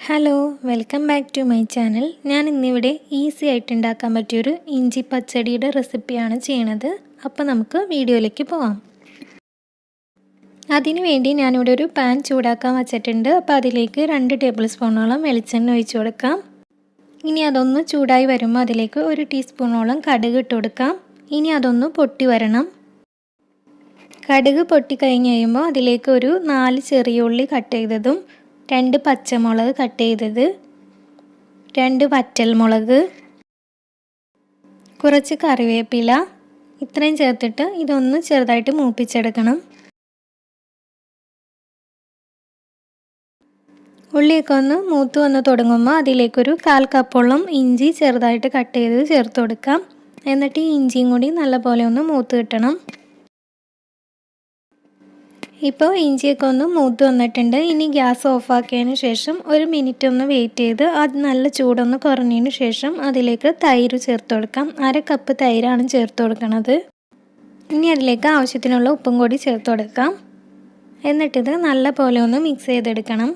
Hello welcome back to my channel. ഞാൻ ഇന്നിവിടെ easy ആയിട്ട് ഉണ്ടാക്കാൻ പറ്റിയൊരു ഇഞ്ചി പച്ചടിയുടെ റെസിപ്പിയാണ് ചെയ്യണത്. അപ്പോൾ നമുക്ക് വീഡിയോയിലേക്ക് പോവാം. അതിനു വേണ്ടി ഞാനിവിടെ ഒരു പാൻ ചൂടാക്കാൻ വച്ചിട്ടുണ്ട്. അപ്പോൾ അതിലേക്ക് 2 ടേബിൾ സ്പൂണോളം വെളിച്ചെണ്ണ ഒഴിച്ചു കൊടുക്കാം. ഇനി അതൊന്ന് ചൂടായി വരുമ്പോൾ അതിലേക്ക് 1 ടീസ്പൂണോളം കടുക് ഇട്ട് കൊടുക്കാം. ഇനി അതൊന്ന് പൊട്ടി വരണം. കടുക് പൊട്ടി കഴിഞ്ഞ് കഴിയുമ്പോൾ അതിലേക്ക് ഒരു 4 ചെറിയ ഉള്ളി കട്ട് ചെയ്തതും 2 പച്ചമുളക് കട്ട് ചെയ്തത്, 2 വറ്റൽമുളക്, കുറച്ച് കറിവേപ്പില ഇത്രയും ചേർത്തിട്ട് ഇതൊന്ന് ചെറുതായിട്ട് മൂപ്പിച്ചെടുക്കണം. ഉള്ളിയൊക്കെ ഒന്ന് മൂത്ത് വന്ന് തുടങ്ങുമ്പോൾ അതിലേക്കൊരു 1/4 കപ്പോളം ഇഞ്ചി ചെറുതായിട്ട് കട്ട് ചെയ്ത് ചേർത്ത് കൊടുക്കാം. എന്നിട്ട് ഈ ഇഞ്ചിയും കൂടി നല്ലപോലെ ഒന്ന് മൂത്ത് കിട്ടണം. ഇപ്പോൾ ഇഞ്ചിയൊക്കെ ഒന്ന് മൂത്ത് വന്നിട്ടുണ്ട്. ഇനി ഗ്യാസ് ഓഫാക്കിയതിന് ശേഷം 1 മിനിറ്റ് ഒന്ന് വെയിറ്റ് ചെയ്ത് അത് നല്ല ചൂടൊന്ന് കുറഞ്ഞതിന് ശേഷം അതിലേക്ക് തൈര് ചേർത്ത് കൊടുക്കാം. 1/2 കപ്പ് തൈരാണ് ചേർത്ത് കൊടുക്കുന്നത്. ഇനി അതിലേക്ക് ആവശ്യത്തിനുള്ള ഉപ്പും കൂടി ചേർത്ത് കൊടുക്കാം. എന്നിട്ടിത് നല്ല പോലെ ഒന്ന് മിക്സ് ചെയ്തെടുക്കണം.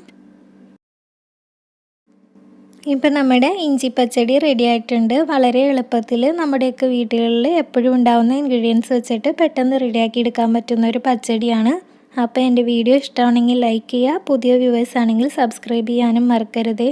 ഇപ്പം നമ്മുടെ ഇഞ്ചി പച്ചടി റെഡി ആയിട്ടുണ്ട്. വളരെ എളുപ്പത്തിൽ നമ്മുടെയൊക്കെ വീടുകളിൽ എപ്പോഴും ഉണ്ടാകുന്ന ഇൻഗ്രീഡിയൻസ് വെച്ചിട്ട് പെട്ടെന്ന് റെഡിയാക്കി എടുക്കാൻ പറ്റുന്ന ഒരു പച്ചടിയാണ്. അപ്പോൾ എൻ്റെ വീഡിയോ ഇഷ്ടമാണെങ്കിൽ ലൈക്ക് ചെയ്യുക. പുതിയ വ്യൂവേഴ്സ് ആണെങ്കിൽ സബ്സ്ക്രൈബ് ചെയ്യാനും മറക്കരുതേ.